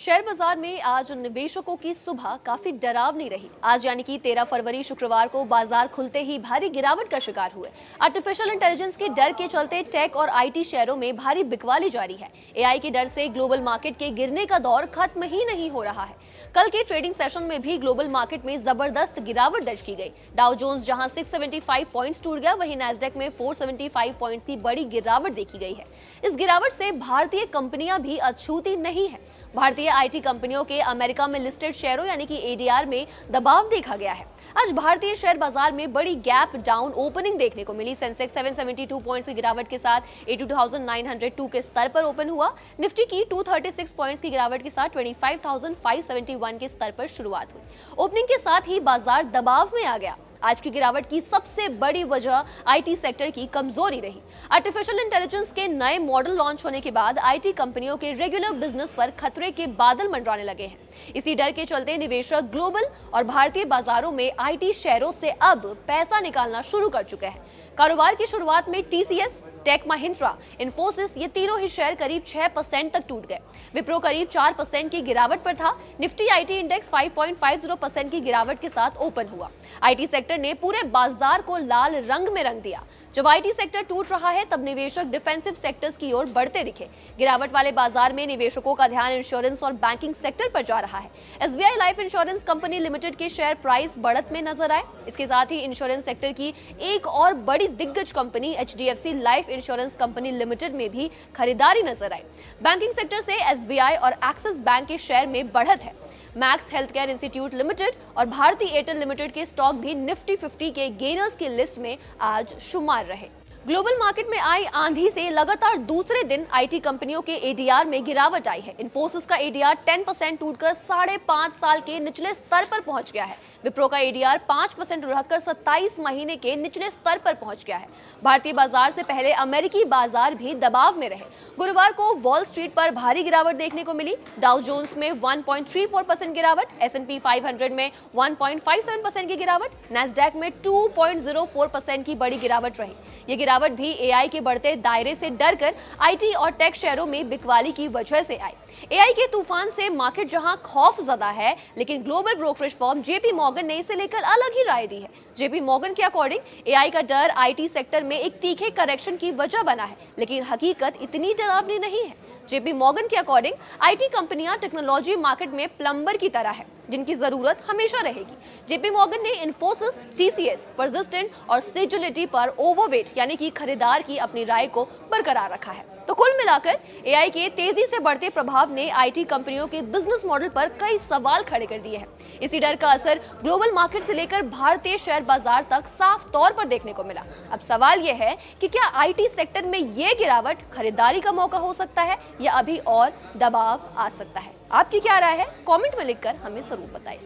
Share बाजार में आज निवेशकों की सुबह काफी डरावनी रही। आज यानी कि 13 फरवरी शुक्रवार को बाजार खुलते ही भारी गिरावट का शिकार हुए। आर्टिफिशियल इंटेलिजेंस के डर के चलते टेक और आईटी शेयरों में भारी बिकवाली जारी है। एआई के डर से ग्लोबल मार्केट के गिरने का दौर खत्म ही नहीं हो रहा है। कल के ट्रेडिंग सेशन में भी ग्लोबल मार्केट में जबरदस्त गिरावट दर्ज की गई। डाउ जोन्स जहां 675 पॉइंट्स टूट गया, वहीं नैस्डैक में 475 पॉइंट्स की बड़ी गिरावट देखी गई है। इस गिरावट से भारतीय कंपनियां भी अछूती नहीं है। भारतीय आईटी कंपनियों के अमेरिका में लिस्टेड शेयरों यानी कि एडीआर में दबाव देखा गया है। आज भारतीय शेयर बाजार में बड़ी गैप डाउन ओपनिंग देखने को मिली। सेंसेक्स 772 पॉइंट्स की गिरावट के साथ 82,902 के स्तर पर ओपन हुआ। निफ्टी की 236 पॉइंट्स की गिरावट के साथ 25,571 के स्तर पर शुरुआत हुई। ओपनिंग के साथ ही बाजार दबाव में आ गया। आज की गिरावट की सबसे बड़ी वजह आईटी सेक्टर की कमजोरी रही। आर्टिफिशियल इंटेलिजेंस के नए मॉडल लॉन्च होने के बाद आईटी कंपनियों के रेगुलर बिजनेस पर खतरे के बादल मंडराने लगे हैं। इसी डर के चलते निवेशक ग्लोबल और भारतीय बाजारों में आईटी शेयरों से अब पैसा निकालना शुरू कर चुके हैं। कारोबार की शुरुआत में टीसीएस, टेक महिंद्रा, इन्फोसिस ये तीनों ही शेयर करीब 6% तक टूट गए। विप्रो करीब 4% की गिरावट पर था। निफ्टी आईटी इंडेक्स 5.50% की गिरावट के साथ ओपन हुआ। आईटी सेक्टर ने पूरे बाजार को लाल रंग में रंग दिया। जब आईटी सेक्टर टूट रहा है तब निवेशक डिफेंसिव सेक्टर्स की ओर बढ़ते दिखे। गिरावट वाले बाजार में निवेशकों का ध्यान इंश्योरेंस और बैंकिंग सेक्टर पर जा रहा है। SBI life insurance company limited के शेयर प्राइस बढ़त में नजर आए। इसके साथ ही इंश्योरेंस सेक्टर की एक और बड़ी दिग्गज company HDFC life insurance company limited में भी खरीदारी नजर आई। बैंकिंग सेक्टर से एसबीआई और एक्सिस बैंक के शेयर में बढ़त है। मैक्स हेल्थकेयर इंस्टीट्यूट लिमिटेड और भारती एयरटेल लिमिटेड के स्टॉक भी निफ्टी 50 के गेनर्स की लिस्ट में आज शुमार रहे। ग्लोबल मार्केट में आई आंधी से लगातार दूसरे दिन आईटी कंपनियों के एडीआर में गिरावट आई है। इन्फोसिस का एडीआर 10% टूटकर 5.5 साल के निचले स्तर पर पहुंच गया है। विप्रो का एडीआर 5% रहकर 27 महीने के निचले स्तर पर पहुंच गया है। भारतीय बाजार से पहले अमेरिकी बाजार भी दबाव में रहे। गुरुवार को वॉल स्ट्रीट पर भारी गिरावट देखने को मिली। डाउ जोन्स में 1.34% गिरावट, एस&पी 500 में 1.57% की गिरावट, नैस्डैक में 2.04% की बड़ी गिरावट रही। ये गिरावट भी एआई के बढ़ते दायरे से डरकर आईटी और टेक शेयरों में बिकवाली की वजह से आई। एआई के तूफान से मार्केट जहां खौफ ज़दा है, लेकिन global brokerage firm JP Morgan ने इसे लेकर अलग ही राय दी है। जेपी मॉर्गन के अकॉर्डिंग एआई का डर आईटी सेक्टर में एक तीखे करेक्शन की वजह बना है, लेकिन हकीकत इतनी डरावनी नहीं है। जेपी मॉर्गन के अकॉर्डिंग आईटी कंपनियां टेक्नोलॉजी मार्केट में प्लम्बर की तरह है, जिनकी जरूरत हमेशा रहेगी। जेपी मॉर्गन ने इन्फोसिस, टीसीएस, परसिस्टेंट और सिजिलिटी पर ओवरवेट यानी कि खरीदार की अपनी राय को बरकरार रखा है। तो कुल मिलाकर एआई के तेजी से बढ़ते प्रभाव ने आईटी कंपनियों के बिजनेस मॉडल पर कई सवाल खड़े कर दिए हैं। इसी डर का असर ग्लोबल मार्केट से लेकर भारतीय शेयर बाजार तक साफ तौर पर देखने को मिला। अब सवाल यह है कि क्या आईटी सेक्टर में ये गिरावट खरीदारी का मौका हो सकता है या अभी और दबाव आ सकता है? आपकी क्या राय है? कमेंट में लिखकर हमें जरूर बताइए।